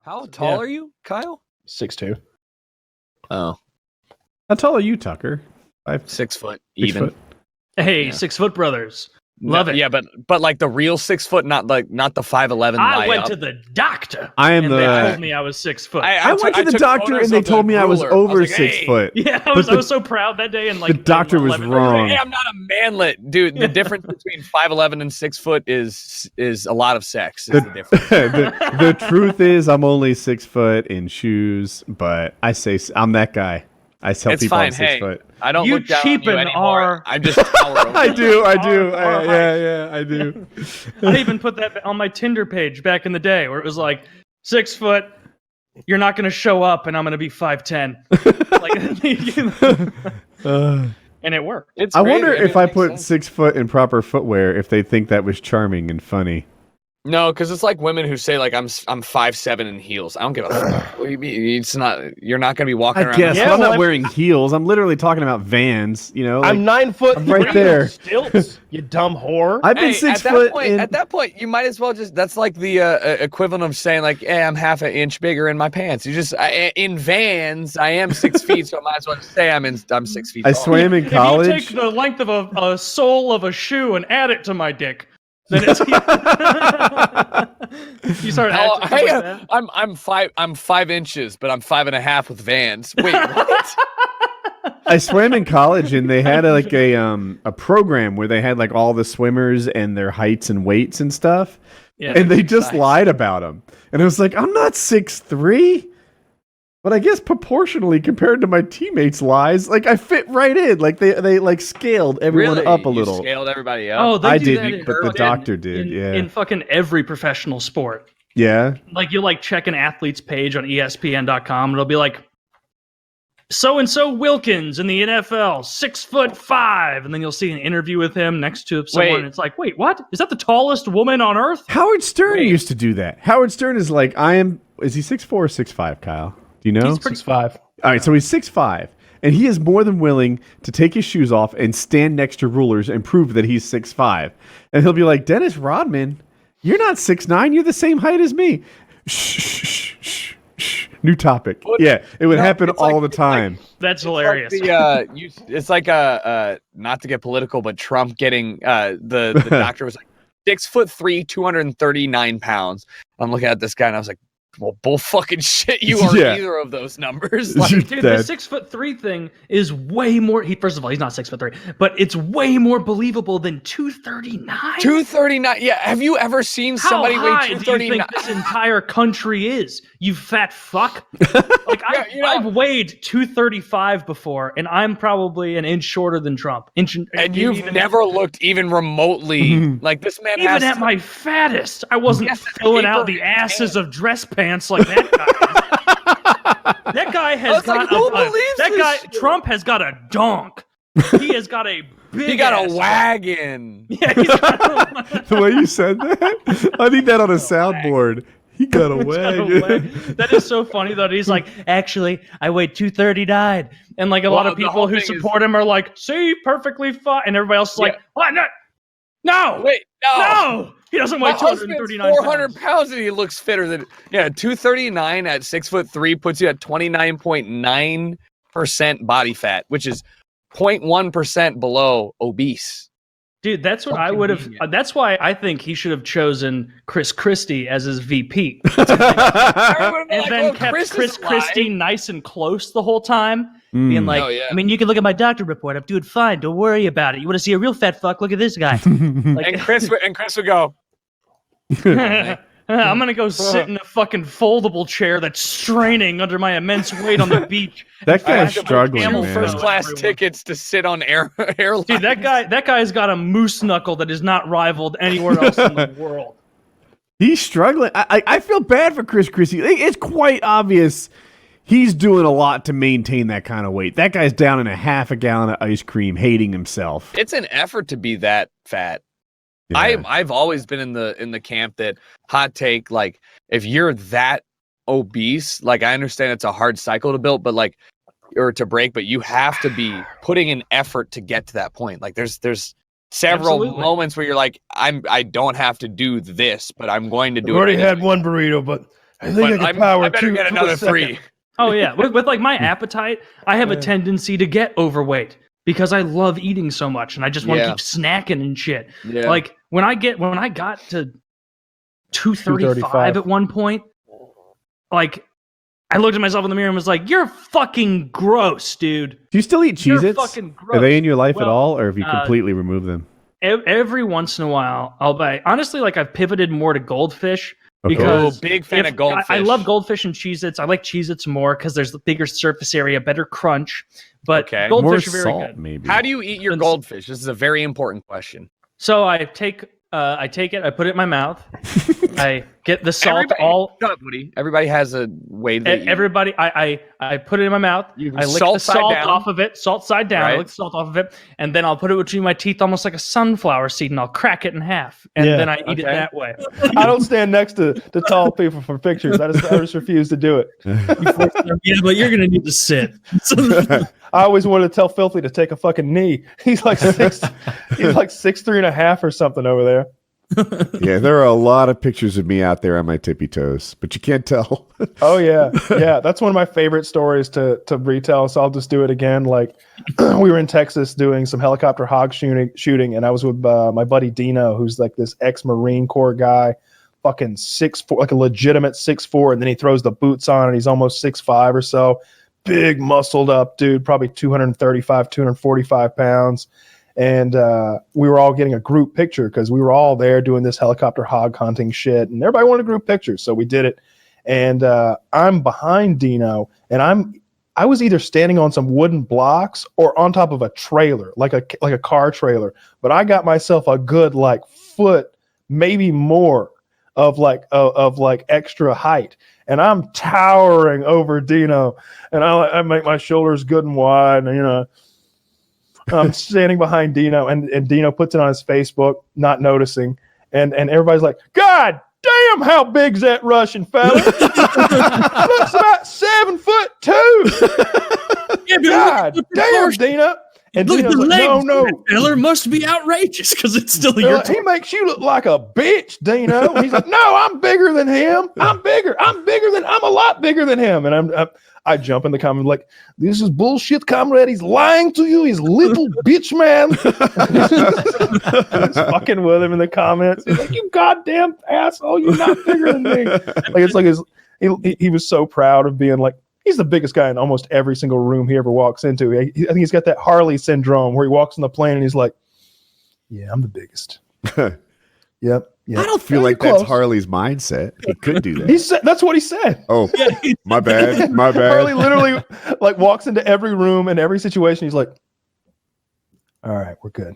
How tall are you, Kyle? 6'2". Oh, How tall are you, Tucker? 6 foot 6 even. foot? Hey, Yeah. 6 foot brothers. Love it. Yeah, but like the real 6 foot, not the 5'11". I went to the doctor. I am and the- they told me I was 6 foot. I went to the doctor and they told me I was over 6 foot. Yeah, I was so proud that day. And like The doctor was wrong. Hey, I'm not a manlet, dude. The difference between 5'11" and 6 foot is a lot of sex. Is the difference. the truth is, I'm only 6 foot in shoes, but I say I'm that guy. I tell It's people fine. I'm 6 Hey, foot. I don't You look down on you cheapen anymore. our- I'm just tower over I you. do. Our Yeah, I do. I even put that on my Tinder page back in the day where it was like 6 foot. You're not going to show up, and I'm going to be 5'10". And it worked. It's I great. wonder mean, if it I makes put sense. 6 foot in proper footwear, if they think that was charming and funny. No, because it's like women who say like I'm 5'7" in heels. I don't give a fuck. What do you mean? It's not. You're not going to be walking I around. guess. Yeah, but I'm well, not wearing heels. I'm literally talking about Vans. You know, I'm 9 foot. I'm right 3 there. Stilts, you dumb whore. I've been Hey, 6 at that foot. point, at that point, you might as well just. That's like the equivalent of saying like, "Hey, I'm half an inch bigger in my pants." You just in Vans, I am 6 feet, so I might as well just say I'm 6 feet. I tall. swam in If you college. take the length of a sole of a shoe and add it to my dick, then it's you start Oh, acting hey, like that. I'm 5 inches, but I'm 5.5 with Vans. Wait, what? I swam in college, and they had a program where they had like all the swimmers and their heights and weights and stuff, Yeah, and they just size. lied about them. And I was like, I'm not 6'3", but I guess proportionally compared to my teammates' lies, like I fit right in. Like they like scaled everyone Really? up a You little. scaled everybody up. Oh, they I do that didn't, in but the fucking- doctor did. Yeah, in fucking every professional sport. yeah. Like you like check an athlete's page on ESPN.com, and it'll be like so and so Wilkins in the NFL, 6'5", and then you'll see an interview with him next to someone. Wait. And it's like, wait, what? Is that the tallest woman on earth? Howard Stern Wait. used to do that. Howard Stern is like, is he 6'4" or 6'5", Kyle? Do you know? He's pretty 6'5". All right, so he's 6'5", and he is more than willing to take his shoes off and stand next to rulers and prove that he's 6'5". And he'll be like, Dennis Rodman, you're not 6'9", you're the same height as me. Shh. New topic. Yeah, it would happen it's all like- the time. That's hilarious. It's like not to get political, but Trump getting the doctor was like 6'3", 239 pounds. I'm looking at this guy and I was like, well, bull fucking shit, you are Yeah. either of those numbers. You're Like, Dude, dead. the 6'3" thing is way more. First of all, he's not 6'3", but it's way more believable than 239. 239. Yeah, have you ever seen How somebody weigh high do you 239? think this entire country is? You fat fuck. Like Yeah, I've weighed 235 before, and I'm probably an inch shorter than Trump. And you've never looked even remotely like this man. Even has at to- my fattest, I wasn't Yes, filling out paper the and asses of dress pants like that guy. That guy has was like, got who a believes that this guy. shit? Trump has got a donk. He has got a big. he got ass a wagon. Yeah, he's got a The way you said that, I need that on a soundboard. He got a got a wagon. wagon. That is so funny though. He's like, actually, I weighed 239, and like a lot Well, of the people whole who thing is- support him are like, see, perfectly fine, and everybody else is like, Yeah. what? No, Wait, no, he doesn't weigh My husband's 239 400 pounds. pounds and he looks fitter than 239 at 6'3" puts you at 29.9% body fat, which is 0.1% below obese. Dude, that's what I Fucking would have. idiot. That's why I think he should have chosen Chris Christie as his VP, and then kept Chris Christie nice and close the whole time, being like, Oh, yeah. I mean, you can look at my doctor report. I'm doing fine. Don't worry about it. You want to see a real fat fuck? Look at this guy. Like, And Chris would go, I'm gonna go sit in a fucking foldable chair that's straining under my immense weight on the beach. That I guy's have to struggling, camel man. first class Everyone. tickets to sit on airlines. Dude, that guy's got a moose knuckle that is not rivaled anywhere else in the world. He's struggling. I feel bad for Chris Christie. It's quite obvious he's doing a lot to maintain that kind of weight. That guy's down in a half a gallon of ice cream, hating himself. It's an effort to be that fat. Yeah. I've always been in the camp that hot take, like if you're that obese, like I understand it's a hard cycle to build, but like or to break, but you have to be putting an effort to get to that point. Like there's several Absolutely. moments where you're like, I don't have to do this, but I'm going to do I've already it. had one burrito, but I think But I better get another 3. Oh yeah, with like my appetite, I have a tendency to get overweight because I love eating so much and I just want to Yeah. keep snacking and shit. Yeah. Like when I got to 235 at one point, like I looked at myself in the mirror and was like, "You're fucking gross, dude." Do you still eat You're Cheez-Its? fucking gross. Are they in your life at Well, all, or have you completely removed them? Every once in a while, I'll buy. Honestly, like I've pivoted more to goldfish. Okay. Because big fan of goldfish. I love goldfish and Cheez-Its. I like Cheez-Its more because there's bigger surface area, better crunch. But Okay. More goldfish are very salt, good. maybe. How do you eat your goldfish? This is a very important question. So I take it, I put it in my mouth. I get the salt Shut up, Woody. Everybody has a way they eat. Everybody, I put it in my mouth. I lick the salt off of it, salt side down. Right. I lick the salt off of it, and then I'll put it between my teeth, almost like a sunflower seed, and I'll crack it in half, and then I eat it that way. I don't stand next to tall people for pictures. I just refuse to do it. Yeah, but you're gonna need to sit. I always wanted to tell Filthy to take a fucking knee. He's like 6'3.5" or something over there. Yeah, there are a lot of pictures of me out there on my tippy toes, but you can't tell. Oh yeah, yeah. That's one of my favorite stories to retell. So I'll just do it again. Like we were in Texas doing some helicopter hog shooting, and I was with my buddy Dino, who's like this ex-Marine Corps guy, fucking 6'4", like a legitimate 6'4", and then he throws the boots on, and he's almost 6'5" or so, big muscled up dude, probably 235, 245 pounds. And we were all getting a group picture because we were all there doing this helicopter hog hunting shit, and everybody wanted a group picture, so we did it. And I'm behind Dino, and I was either standing on some wooden blocks or on top of a trailer, like a car trailer. But I got myself a good like foot, maybe more of like extra height, and I'm towering over Dino, and I make my shoulders good and wide, and I'm standing behind Dino, and Dino puts it on his Facebook, not noticing, and everybody's like, "God damn, how big's that Russian fella? Looks about 7'2". Yeah, God damn, Dino. And Look at Dino's the like, legs. no. Feller must be outrageous because it's still your He makes you look like a bitch, Dino. And he's like, no, I'm bigger than him. I'm a lot bigger than him. And I jump in the comment like, this is bullshit, comrade. He's lying to you. He's little bitch, man. Just fucking with him in the comments. He's like, you goddamn asshole. You're not bigger than me. Like, it's like he was so proud of being like, he's the biggest guy in almost every single room he ever walks into. I think he's got that Harley syndrome where he walks on the plane and he's like, yeah, I'm the biggest. Yep. I don't feel like that's Harley's mindset. He could do that. That's what he said. Oh, my bad. Harley literally like walks into every room and every situation. He's like, all right, we're good.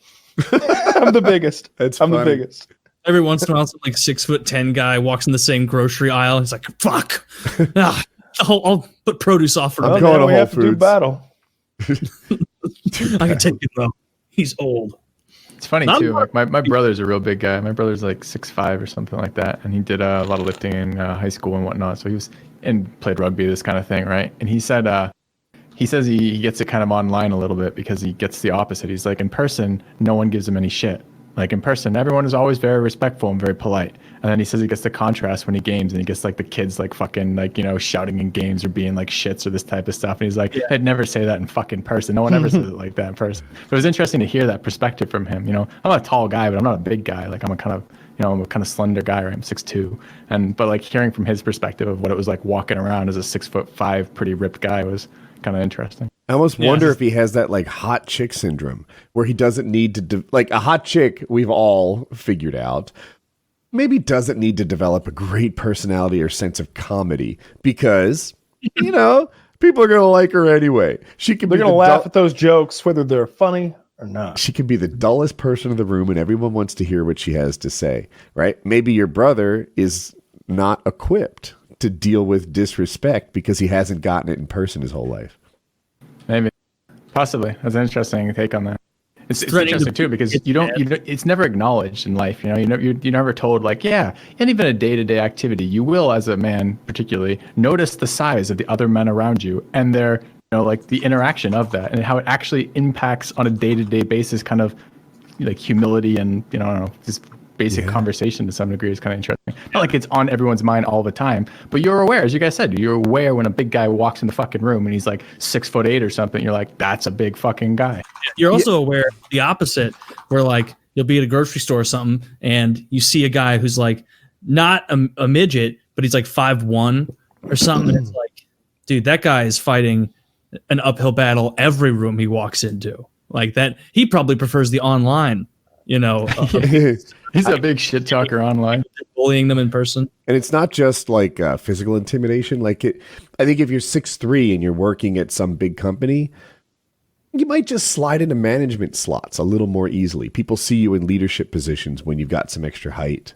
I'm the biggest. I'm the biggest. Every once in a while, some like 6'10" guy walks in the same grocery aisle. He's like, fuck. I'll put produce off for I'm him. going to we Whole have to do Foods. battle. I can take him though. He's old. It's funny too. Like my brother's a real big guy. My brother's like 6'5" or something like that, and he did a lot of lifting in high school and whatnot. So he was and played rugby, this kind of thing, right? And he said he says he gets it kind of online a little bit because he gets the opposite. He's like, in person, no one gives him any shit. Like in person, everyone is always very respectful and very polite. And then he says he gets the contrast when he games, and he gets like the kids like fucking like, shouting in games or being like shits or this type of stuff. And he's like, I'd never say that in fucking person. No one ever says it like that in person. But it was interesting to hear that perspective from him. I'm not a tall guy, but I'm not a big guy. Like I'm a kind of, I'm a kind of slender guy, right? I'm 6'2". But like hearing from his perspective of what it was like walking around as a 6'5", pretty ripped guy was kind of interesting. I almost wonder if he has that like hot chick syndrome where he doesn't need to like a hot chick we've all figured out maybe doesn't need to develop a great personality or sense of comedy because people are going to like her anyway. They're going to laugh at those jokes whether they're funny or not. She can be the dullest person in the room and everyone wants to hear what she has to say, right? Maybe your brother is not equipped to deal with disrespect because he hasn't gotten it in person his whole life. Maybe, possibly. That's an interesting take on that. It's interesting too because it's never acknowledged in life. You're never told like, and even a day-to-day activity, you will as a man particularly notice the size of the other men around you and their like the interaction of that and how it actually impacts on a day-to-day basis, kind of like humility and just basic conversation to some degree is kind of interesting. Not like it's on everyone's mind all the time, but you're aware, as you guys said, you're aware when a big guy walks in the fucking room and he's like 6'8" or something. You're like, that's a big fucking guy. You're also aware of the opposite, where like you'll be at a grocery store or something, and you see a guy who's like not a midget, but he's like 5'1" or something. And it's like, dude, that guy is fighting an uphill battle every room he walks into. Like that, he probably prefers the online. You know, He's a big shit talker online. Bullying them in person. And it's not just like physical intimidation. Like I think if you're 6'3" and you're working at some big company, you might just slide into management slots a little more easily. People see you in leadership positions when you've got some extra height.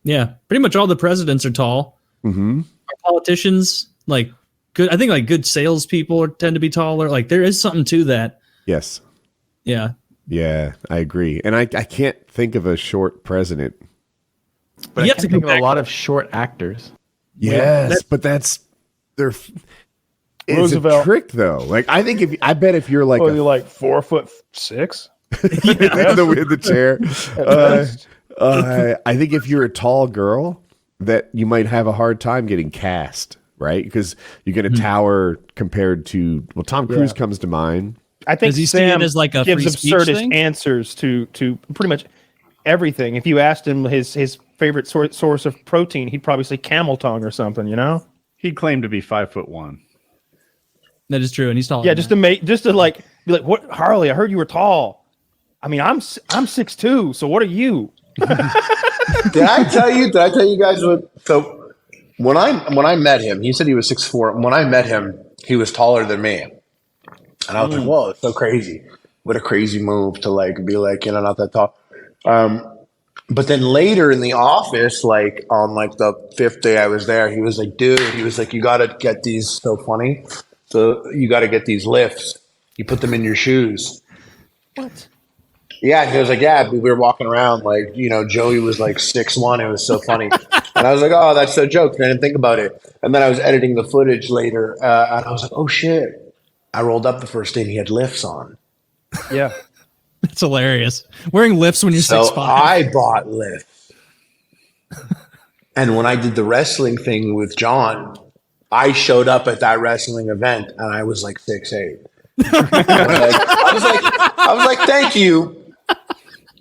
Yeah, pretty much all the presidents are tall. Mm-hmm. Our politicians, like good, I think like good salespeople tend to be taller. Like there is something to that. Yes. Yeah. Yeah, I agree. And I can't think of a short president. But You I have to can think go of a back- lot of short actors. Yes, but that's they're it's Roosevelt. a trick though. Like I bet if you're like What, you're like 4'6"? the chair. I think if you're a tall girl, that you might have a hard time getting cast, right? Because you're going to tower compared to Tom Cruise comes to mind. I think Does he see Sam it as like a gives free speech absurdist thing? answers to pretty much everything. If you asked him his favorite source of protein, he'd probably say camel tongue or something. You know? He claimed to be 5'1". That is true, and he's tall. Yeah, just to like be like, what, Harley? I heard you were tall. I mean, I'm 6'2", so what are you? Did I tell you guys what? So when I met him, he said he was 6'4". When I met him, he was taller than me, and I was like, "Whoa, it's so crazy! What a crazy move to like be like, not that tall." But then later in the office, like on like the 5th day I was there, he was like, "Dude," he was like, "You got to get these." So funny. So you got to get these lifts. You put them in your shoes. What? Yeah, and he was like, "Yeah, we were walking around like, Joey was like 6'1". It was so funny." And I was like, "Oh, that's so jokes." I didn't think about it. And then I was editing the footage later, and I was like, "Oh shit!" I rolled up the first day and he had lifts on. Yeah. It's hilarious. Wearing lifts when you're So 6'5". I bought lifts. And when I did the wrestling thing with John, I showed up at that wrestling event and I was like 6'8". I was like,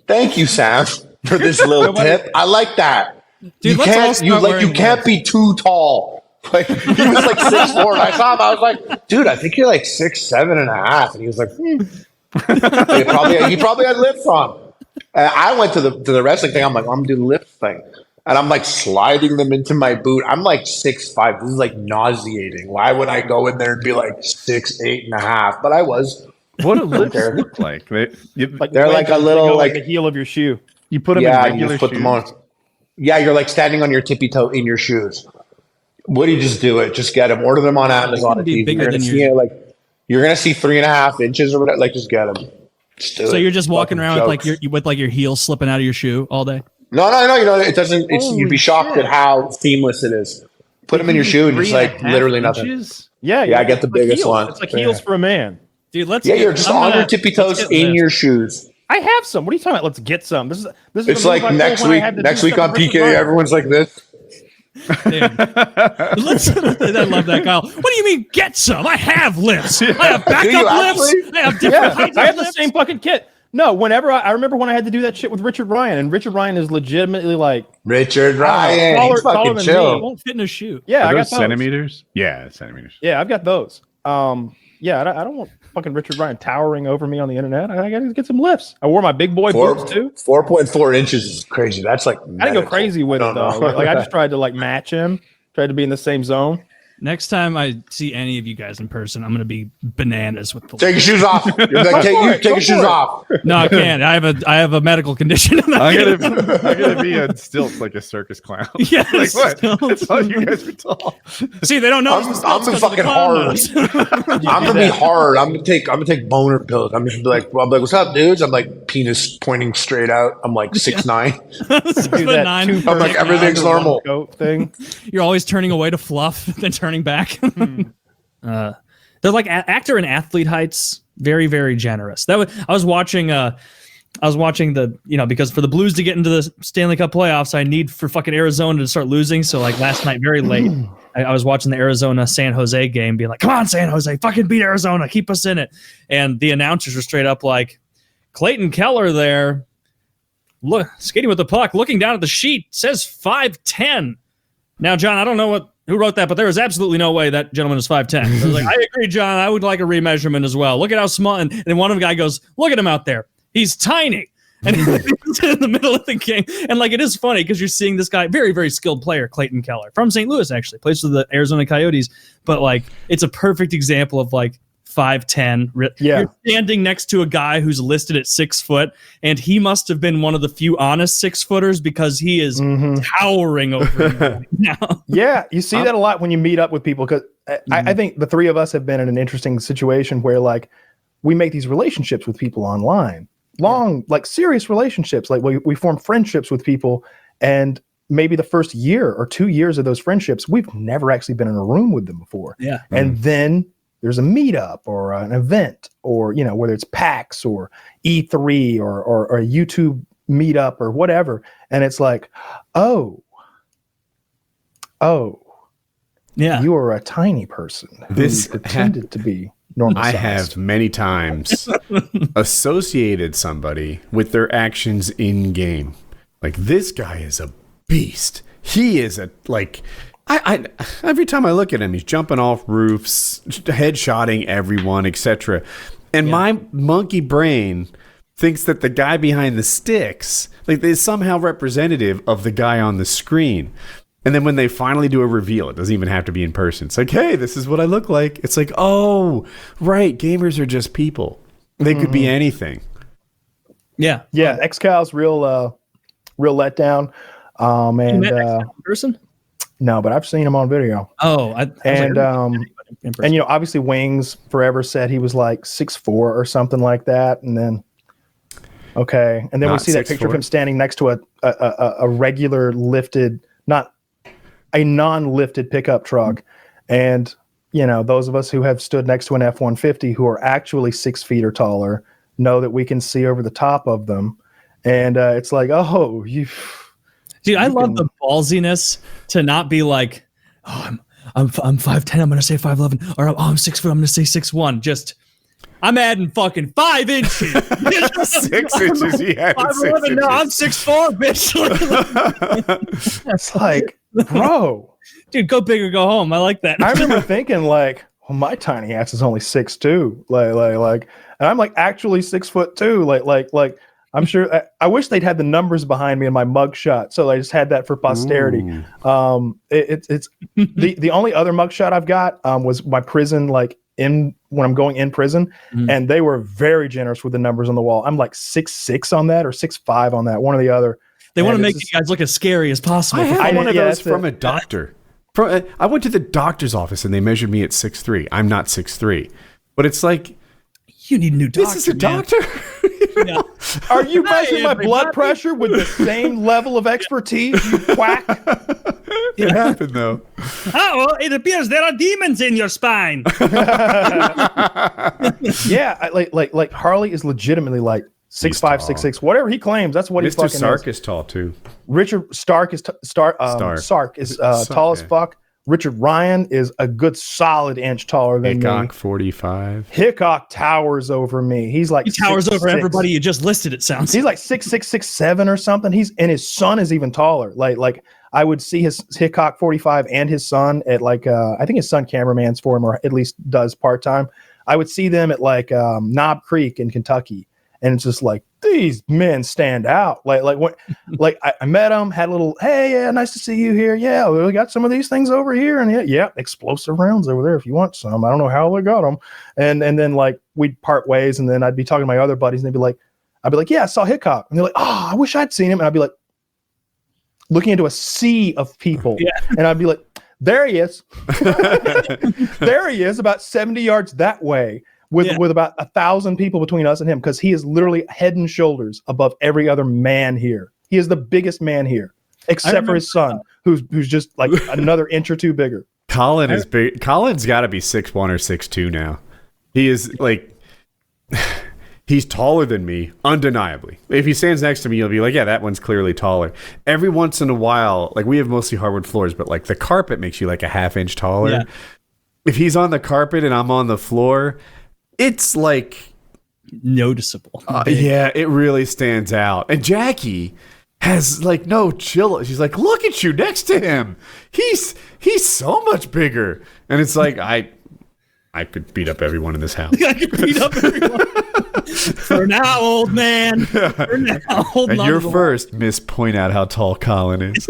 "Thank you, Sam, for this little tip. I like that." Dude, let's all start wearing you can't be too tall. Like he was like 6'4", and I saw him. I was like, "Dude, I think you're like 6'7.5". And he was like, He probably had lifts on. And I went to the wrestling thing. I'm like, I'm gonna do the lift thing. And I'm like sliding them into my boot. I'm like 6'5". This is like nauseating. Why would I go in there and be like 6'8.5"? But I was. What do lips look like? They're like a little like the heel of your shoe. You put them in you regular just put shoes. them on. Yeah, you're like standing on your tippy toe in your shoes. What do you just do it? Just get them. Order them on Amazon. gonna be You're bigger gonna than see you're gonna see 3.5 inches or whatever. Like just get them. So you're just walking around with like your heel slipping out of your shoe all day. No. It doesn't. You'd be shocked at how seamless it is. Put them in your shoe and just like literally nothing. Yeah, I get the it's like biggest heels. one. It's like heels for a man. Dude, let's You're just on your tippy toes in your shoes. I have some. What are you talking about? Let's get some. This is. It's the like move I next pulled when I week. had to Next do week stuff on with Richard PKA, Ryan. everyone's like this. I love that, Kyle. What do you mean get some? I have lifts. I have Do you backup lifts. actually? I have different Yeah, heights I of have the lifts. same fucking kit. No, whenever I remember when I had to do that shit with Richard Ryan, and Richard Ryan is legitimately like, Richard Ryan, taller- he's fucking taller than me. It chill. won't fit in a shoe. yeah, I Are got those those. centimeters? Yeah, centimeters. Yeah, I've got those. Yeah, I don't want fucking Richard Ryan towering over me on the internet. I got to get some lifts. I wore my big boy boots too. 4.4 inches is crazy. That's like I didn't medical. go crazy with it though. Like I just tried to like match him. Tried to be in the same zone. Next time I see any of you guys in person, I'm gonna be bananas with the. Take your shoes off. You're like, take your shoes off. No, I can't. I have a medical condition. I'm gonna be on stilts like a circus clown. Yes. Like what? I thought you guys were tall. See, they don't know. I'm gonna fucking hard. I'm gonna be hard. I'm gonna take boner pills. I'm just like, what's up, dudes? I'm like penis pointing straight out. I'm like 6'9". Do that two I'm like, everything's normal. coat thing. You're always turning away to fluff, then turning back. They're like actor and athlete heights. Very, very generous. I was watching was watching because for the Blues to get into the Stanley Cup playoffs, I need for fucking Arizona to start losing. So like last night, very late, I was watching the Arizona San Jose game, being like, "Come on, San Jose, fucking beat Arizona, keep us in it." And the announcers were straight up like, "Clayton Keller there, look, skating with the puck, looking down at the sheet, says 5'10". Now, John, I don't know who wrote that, but there is absolutely no way that gentleman is 5'10". I was like, I agree, John. I would like a remeasurement as well. Look at how small. And then one of the guy goes, "Look at him out there. He's tiny." And he's in the middle of the game. And like, it is funny because you're seeing this guy, very, very skilled player, Clayton Keller, from St. Louis, actually, plays for the Arizona Coyotes. But like, it's a perfect example of like 5'10". Yeah. You're standing next to a guy who's listed at 6 foot, and he must have been one of the few honest 6-footers because he is towering over him now. Yeah, you see that a lot when you meet up with people because I think the three of us have been in an interesting situation where like we make these relationships with people online, long, like serious relationships. Like we form friendships with people, and maybe the first year or 2 years of those friendships, we've never actually been in a room with them before. Yeah. And then there's a meetup or an event, or whether it's PAX or E3 or a YouTube meetup or whatever, and it's like, oh, Yeah. you are a tiny person who pretended to be normal I size. have many times associated somebody with their actions in game. Like, this guy is a beast. He is I every time I look at him, he's jumping off roofs, headshotting everyone, etc. And my monkey brain thinks that the guy behind the sticks, like, is somehow representative of the guy on the screen. And then when they finally do a reveal, it doesn't even have to be in person. It's like, hey, this is what I look like. It's like, oh, right, gamers are just people. They could be anything. Yeah. Yeah, XCal's real letdown. You met X-Cal in person? No, but I've seen him on video. Oh, And obviously Wings forever said he was like 6'4" or something like that, and then and then we Not see that picture of 6'4". him standing next to a regular lifted, not a non-lifted pickup truck, and those of us who have stood next to an F-150 who are actually 6 feet or taller know that we can see over the top of them, and it's like, oh, Dude, I love the ballsiness to not be like, oh, I'm 5'10", I'm going to say 5'11", or I'm 6 foot, I'm going to say 6'1". Just, I'm adding fucking 5 inches. 6 inches, he added 6 inches. No, I'm 6'4", bitch. it's like, bro. Dude, go big or go home. I like that. I remember thinking like, well, my tiny ass is only 6'2", like, and I'm like actually 6'2", like. I'm sure. I wish they'd had the numbers behind me in my mugshot, so I just had that for posterity. It's the only other mugshot I've got was my prison, like when I'm going in prison, and they were very generous with the numbers on the wall. I'm like 6'6" on that or 6'5" on that, one or the other. They want to make you guys look as scary as possible. I had one of those from it. a doctor. I went to the doctor's office and they measured me at 6'3". I'm not 6'3", but it's like, you need a new doctor. this is a doctor. Yeah. Are you measuring my blood everybody. pressure with the same level of expertise, you quack? It happened though. Oh, well, it appears there are demons in your spine. Yeah, like Harley is legitimately like 6'5", tall. 6'6", whatever he claims. That's what he Mr. fucking Sark is. is tall too. Richard Stark is Sark is tall as fuck. Richard Ryan is a good solid inch taller than Hickok, me. 45. Hickok towers over me. He's like He towers 6'6". over everybody you just listed, it sounds. He's like 6'6", 6'7" or something. And his son is even taller. Like I would see his Hickok 45 and his son at like I think his son cameramans for him, or at least does part-time. I would see them at like Knob Creek in Kentucky, and it's just like, these men stand out. Like I met him, had a little, hey, yeah, nice to see you here. Yeah, we got some of these things over here, and yeah, explosive rounds over there if you want some. I don't know how they got them, and then like we'd part ways, and then I'd be talking to my other buddies, and they'd be like, I'd be like, yeah, I saw Hickok, and they're like, oh, I wish I'd seen him, and I'd be like, looking into a sea of people, and I'd be like, there he is, there he is, about 70 yards that way. With about 1,000 people between us and him, because he is literally head and shoulders above every other man here. He is the biggest man here, except for his son, who's just like another inch or two bigger. Colin is big. Colin's got to be 6'1" or 6'2" now. He is like, He's taller than me, undeniably. If he stands next to me, you'll be like, yeah, that one's clearly taller. Every once in a while, like we have mostly hardwood floors, but like the carpet makes you like a half-inch taller. Yeah. If he's on the carpet and I'm on the floor, it's like Noticeable. yeah, it really stands out. And Jackie has like no chill. She's like, look at you next to him. He's so much bigger. And it's like I could beat up everyone in this house. I could beat up everyone. For now, old man. For now, hold And on you're to the first, Miss. Point out how tall Colin is.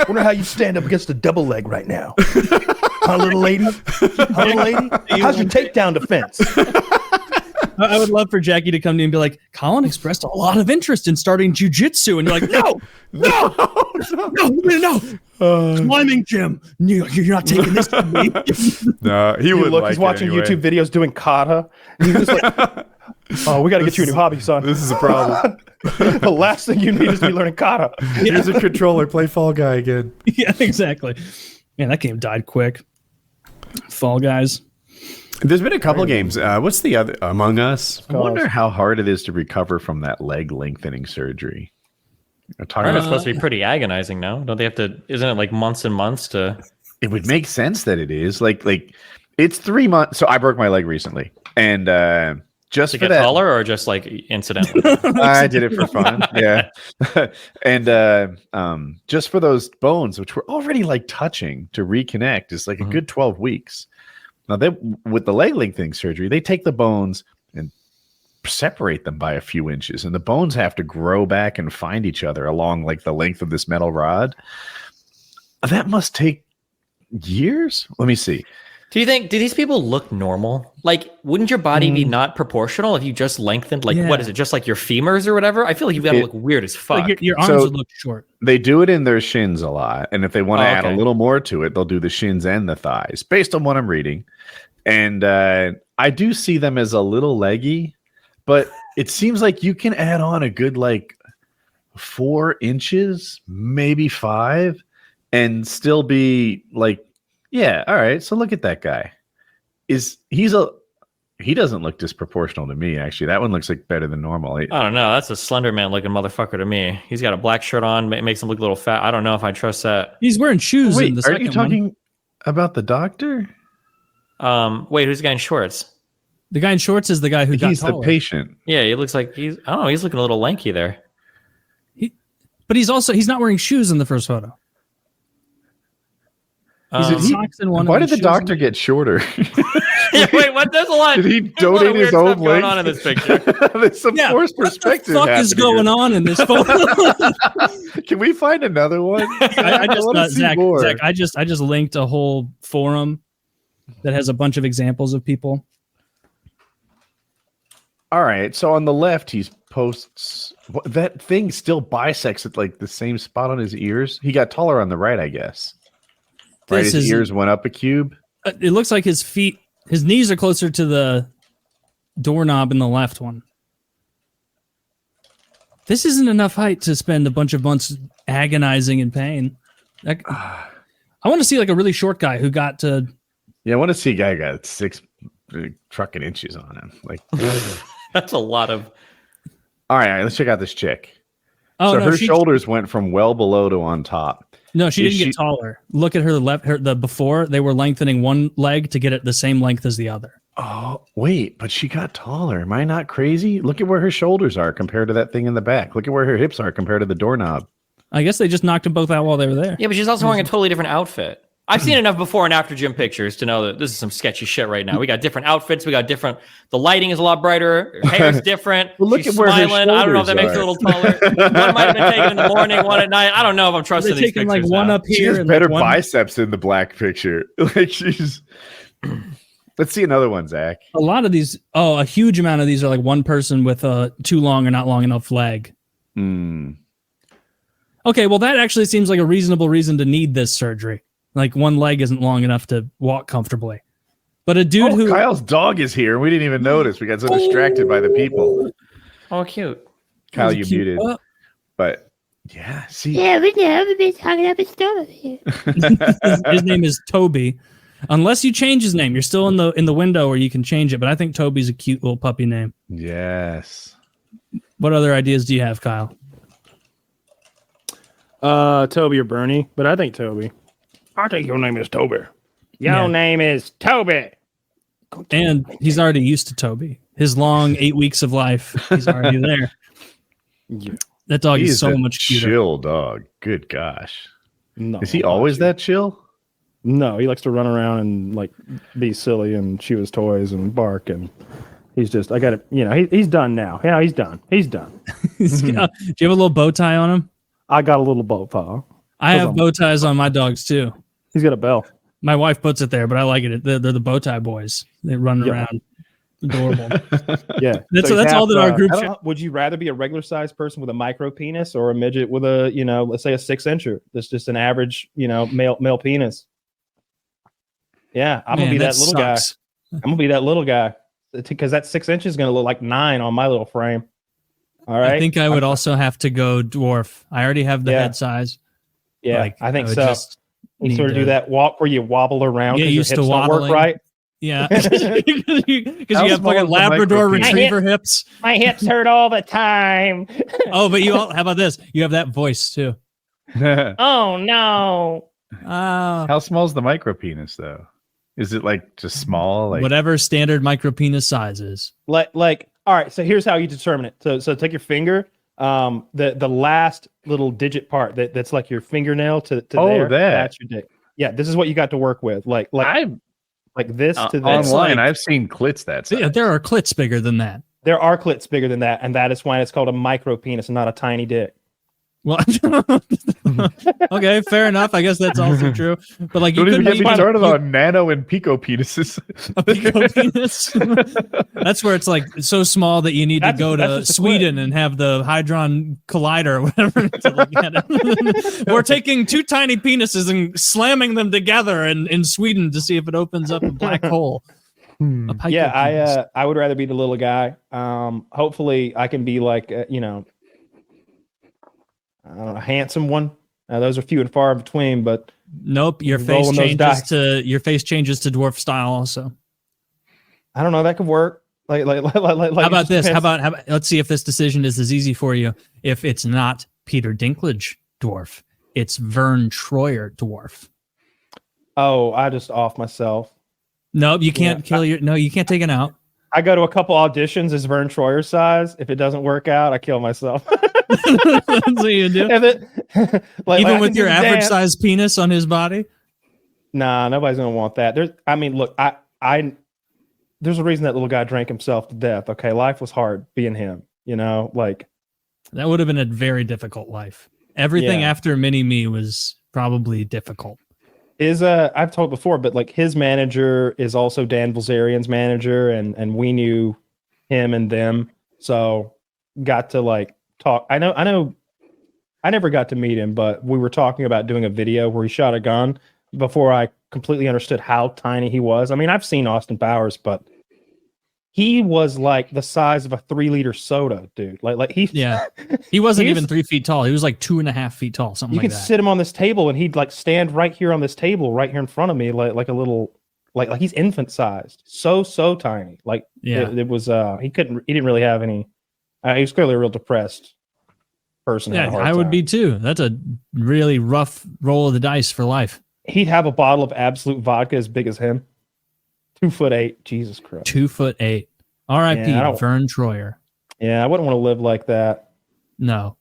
Wonder how you stand up against a double leg right now. Huh, little lady? Huh, little lady? How's your takedown defense? I would love for Jackie to come to you and be like, Colin expressed a lot of interest in starting jujitsu. And you're like, no. Climbing gym. You're not taking this from me. No, he You would look, like he's watching it anyway. YouTube videos doing kata. And he's just like, oh, we got to get you a new hobby, son. This is a problem. The last thing you need is to be learning kata. Here's a controller. Play Fall Guy again. Yeah, exactly. Man, that game died quick. Fall Guys. There's been a couple games. What's the other? Among Us. I wonder how hard it is to recover from that leg lengthening surgery. Aren't it supposed to be pretty agonizing now? Don't they have to? Isn't it like months and months to? It would make sense that it is like it's 3 months. So I broke my leg recently, and just To for get that, taller or just like incidentally? I did it for fun. Yeah, and just for those bones, which were already like touching, to reconnect is like a good 12 weeks. Now, with the leg lengthening surgery, they take the bones and separate them by a few inches, and the bones have to grow back and find each other along like the length of this metal rod. That must take years. Let me see. Do these people look normal? Like, wouldn't your body be not proportional if you just lengthened? Like, what is it? Just like your femurs or whatever? I feel like you've got to look weird as fuck. Like your arms So- would look short. They do it in their shins a lot, and if they want to add a okay. little more to it, they'll do the shins and the thighs, based on what I'm reading. And I do see them as a little leggy, but it seems like you can add on a good like 4 inches, maybe 5, and still be like, yeah, all right. So look at that guy. He doesn't look disproportional to me, actually. That one looks like better than normal. I don't know. That's a Slender Man looking motherfucker to me. He's got a black shirt on. Makes him look a little fat. I don't know if I trust that. He's wearing shoes in Wait, the are second you talking about the doctor? Wait, who's the guy in shorts? one. The guy in shorts is the guy who got He's the taller. patient. Yeah, he looks like I don't know. He's looking a little lanky there. But he's not wearing shoes in the first photo. He's in socks in one. Why and did the shoes doctor in get shorter? Yeah, wait, what? There's a lot. Did he there's a lot of donate weird his own stuff going leg? on in this picture? There's some Yeah, forced what the perspective. fuck is happening going on in this photo? here. Can we find another one? I just wanna see Zach, more. I just linked a whole forum that has a bunch of examples of people. All right. So on the left, he posts that thing still bisects at like the same spot on his ears. He got taller on the right, I guess. Right, This his is- ears went up a cube. It looks like his knees are closer to the doorknob in the left one. This isn't enough height to spend a bunch of months agonizing in pain. I want to see like a really short guy who got to. Yeah, I want to see a guy who got 6 trucking inches on him. Like, That's a lot of. all right, let's check out this chick. Oh So no, her she, shoulders went from well below to on top. no, she is didn't get she- taller. Look at the before. They were lengthening one leg to get it the same length as the other. Oh, wait, but she got taller. Am I not crazy? Look at where her shoulders are compared to that thing in the back. Look at where her hips are compared to the doorknob. I guess they just knocked them both out while they were there. Yeah, but she's also wearing a totally different outfit. I've seen enough before and after gym pictures to know that this is some sketchy shit right now. We got different outfits. We got different. The lighting is a lot brighter. Her hair's different. Well, look She's at where her smiling. I don't know if that makes her a shoulders little taller. One might have been taken in the morning, one at night. I don't know if I'm trusting They're these taking pictures. like one now. up She here has and better like one. biceps in the black picture. Like she's. Let's see another one, Zach. A lot of these, a huge amount of these are like one person with a too long or not long enough leg. Hmm. Okay, well, that actually seems like a reasonable reason to need this surgery. Like one leg isn't long enough to walk comfortably. But a dude who Kyle's dog is here. We didn't even notice. We got so distracted by the people. Oh, cute. Kyle, He's you cute. muted. But yeah, see. Yeah, we never been talking about story. his name is Toby. Unless you change his name, you're still in the window where you can change it. But I think Toby's a cute little puppy name. Yes. What other ideas do you have, Kyle? Toby or Bernie, but I think Toby. I think your name is Toby. Your name is Toby. And he's already used to Toby. His long 8 weeks of life, he's already there. Yeah. That dog He is so much cuter. Chill dog. Good gosh. No, Is he always that chill? No, he likes to run around and like be silly and chew his toys and bark, and he's just, I got to, he's done now. Yeah, he's done. He's done. Do you have a little bow tie on him? I got a little bow tie. I have bow ties on my dogs too. He's got a bell. My wife puts it there, but I like it. They're the bow tie boys. They run around. Adorable. Yeah. That's all that our group. Would you rather be a regular sized person with a micro penis or a midget with a, let's say a 6-incher? That's just an average, male penis. Yeah, I'm gonna be that little guy. I'm gonna be that little guy because that 6 inches is gonna look like 9 on my little frame. All right. I think I would also have to go dwarf. I already have the head size. Yeah, I think so. You sort of do that walk where you wobble around because your hips don't work right. Yeah, because you have fucking Labrador Retriever hips. My hips hurt all the time. Oh, but how about this? You have that voice too. Oh no! How small is the micro penis though? Is it like just small? Like whatever standard micro penis size is. Like all right. So here's how you determine it. So take your finger. The last little digit part that's like your fingernail to there. That's your dick. Yeah, this is what you got to work with. Like this to this. Online, I've seen clits that size. Yeah, there are clits bigger than that. There are clits bigger than that, and that is why it's called a micro penis and not a tiny dick. Well, okay, fair enough. I guess that's also true. But like, don't even get me started on nano and pico penises. A pico penis. That's where it's like so small that you need to go to Sweden and have the Hadron Collider or whatever to look at it. We're taking 2 tiny penises and slamming them together in Sweden to see if it opens up a black hole. Yeah, I would rather be the little guy. Hopefully, I can be like a handsome one. Those are few and far between, but nope. Your face changes to dwarf style. Also, I don't know. That could work. Like how about this? How about let's see if this decision is as easy for you. If it's not Peter Dinklage dwarf, it's Verne Troyer dwarf. Oh, I just off myself. Nope, you can't you can't take it out. I go to a couple auditions as Verne Troyer size. If it doesn't work out, I kill myself. That's what you do. Even with your average size penis on his body? Nah, nobody's gonna want that. There's a reason that little guy drank himself to death. Okay, life was hard being him. That would have been a very difficult life. Everything after Mini Me was probably difficult. I've told before, but like his manager is also Dan Bilzerian's manager, and we knew him and them, so got to like talk. I know. I never got to meet him, but we were talking about doing a video where he shot a gun before I completely understood how tiny he was. I mean, I've seen Austin Powers, but he was like the size of a 3-liter soda, dude. He wasn't even 3 feet tall. He was like 2.5 feet tall, something like that. You could sit him on this table, and he'd like stand right here on this table, right here in front of me, like a little, like he's infant sized, so tiny. It was he didn't really have any. He was clearly a real depressed person. Yeah, I would be too. That's a really rough roll of the dice for life. He'd have a bottle of Absolute vodka as big as him. 2'8". Jesus Christ. 2'8". R.I.P. Verne Troyer. Yeah, I wouldn't want to live like that. No,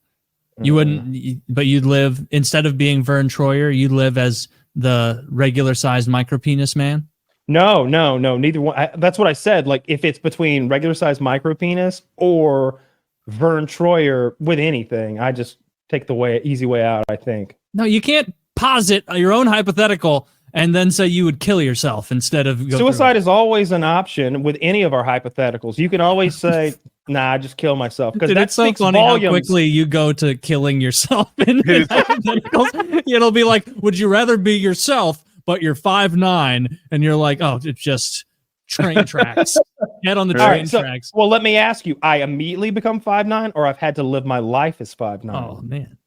you wouldn't. But you'd live, instead of being Verne Troyer, you'd live as the regular sized micropenis man. No. Neither one. That's what I said. Like if it's between regular sized micropenis or Verne Troyer with anything, I just take the easy way out. I think. No, you can't posit your own hypothetical and then say you would kill yourself instead of suicide is always an option with any of our hypotheticals. You can always say, "Nah, I just kill myself." Because that's so funny volumes. How quickly you go to killing yourself in hypotheticals. It'll be like, "Would you rather be yourself, but you're 5'9", and you're like, oh, it's just train tracks. Get on the train tracks." Well, let me ask you: I immediately become 5'9", or I've had to live my life as 5'9"? Oh man,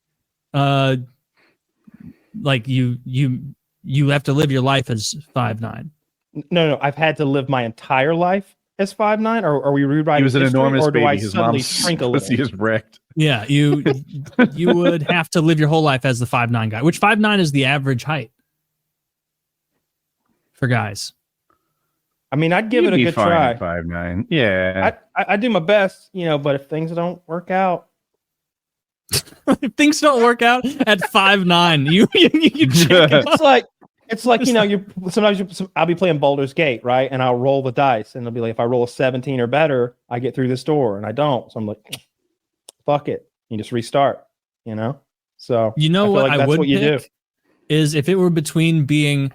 like you you have to live your life as 5'9". No, I've had to live my entire life as 5'9", or are we rewriting? He was an history, enormous or do baby. I His suddenly mom's shrink a pussy little? is wrecked. Yeah, you would have to live your whole life as the 5'9" guy, which 5'9" is the average height for guys. I mean, I'd give You'd it a be good fine try. at 5'9". Yeah. I do my best, but if things don't work out, If things don't work out at 5'9", you check it. it's like I'll be playing Baldur's Gate, right? And I'll roll the dice, and it'll be like, if I roll a 17 or better, I get through this door, and I don't. So I'm like, fuck it, you just restart, So You know I feel what like I that's would what you do. pick is if it were between being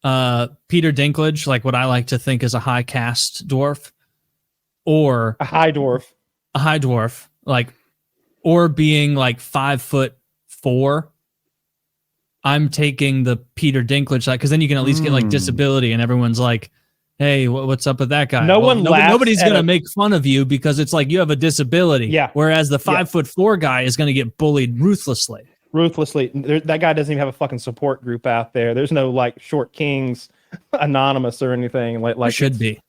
Peter Dinklage, like what I like to think is a high caste dwarf, or A high dwarf. like, or being like 5'4". I'm taking the Peter Dinklage side, because then you can at least get like disability, and everyone's like, "Hey, what's up with that guy?" Nobody's gonna make fun of you because it's like you have a disability. Yeah. Whereas the 5'4" guy is gonna get bullied ruthlessly. That guy doesn't even have a fucking support group out there. There's no like Short Kings Anonymous or anything like Should be.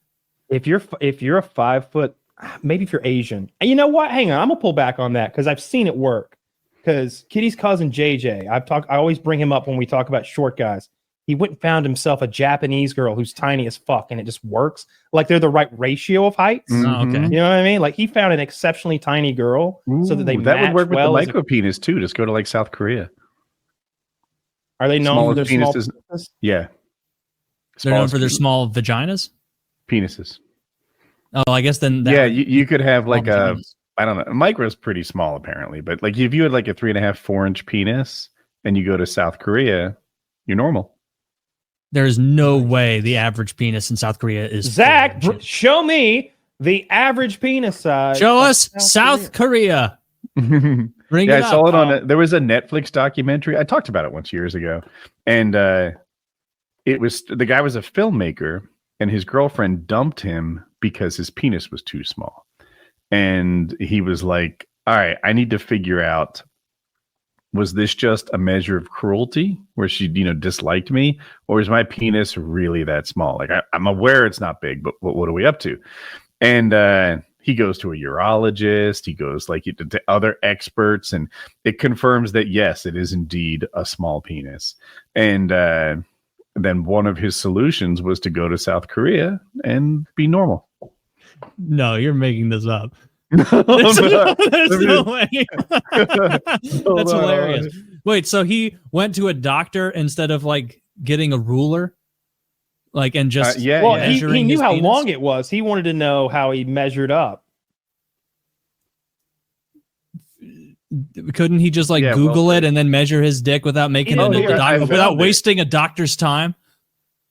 If you're a 5 foot, maybe if you're Asian, and you know what? Hang on, I'm gonna pull back on that because I've seen it work. Because Kitty's cousin JJ, I always bring him up when we talk about short guys. He went and found himself a Japanese girl who's tiny as fuck, and it just works. Like they're the right ratio of heights. Oh, okay. You know what I mean? Like he found an exceptionally tiny girl so that they that would match work with well. the micro penis too. Just go to like South Korea. Are they known for their small penises. penises? Yeah. They're known for their small vaginas. penises. Oh, I guess then. You could have like a, vaginas. I don't know. Micro is pretty small apparently, but like if you had like a 3.5, 4-inch penis and you go to South Korea, you're normal. There is no way the average penis in South Korea is. Zach, 4 inches. show me the average penis size. Show of us South Korea. Bring Yeah, it I saw up. it on. There was a Netflix documentary. I talked about it once years ago, and it was the guy was a filmmaker, and his girlfriend dumped him because his penis was too small, and he was like, "All right, I need to figure out." Was this just a measure of cruelty where she, disliked me? Or is my penis really that small? Like, I'm aware it's not big, but what are we up to? And he goes to a urologist. He goes to other experts, and it confirms that, yes, it is indeed a small penis. And then one of his solutions was to go to South Korea and be normal. No, you're making this up. There's There's no way. That's hilarious. Wait, so he went to a doctor instead of like getting a ruler, and just Well, he measuring knew his how penis? long it was. He wanted to know how he measured up. Couldn't he just Google it and then measure his dick without making Oh, it here, I found without it. wasting a doctor's time?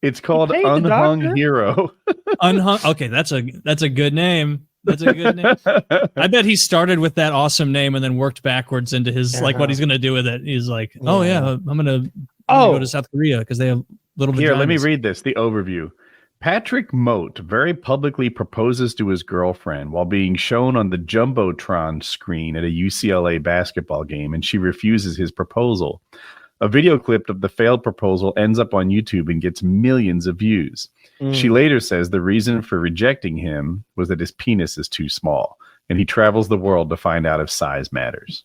It's called paid the Unhung doctor? Hero. Unhung. Okay, that's a good name. That's a good name. I bet he started with that awesome name and then worked backwards into his what he's gonna do with it. He's like, oh yeah, I'm gonna go to South Korea because they have little. Here, let me vaginas. read this. The overview. Patrick Mote very publicly proposes to his girlfriend while being shown on the Jumbotron screen at a UCLA basketball game, and she refuses his proposal. A video clip of the failed proposal ends up on YouTube and gets millions of views. She later says the reason for rejecting him was that his penis is too small, and he travels the world to find out if size matters.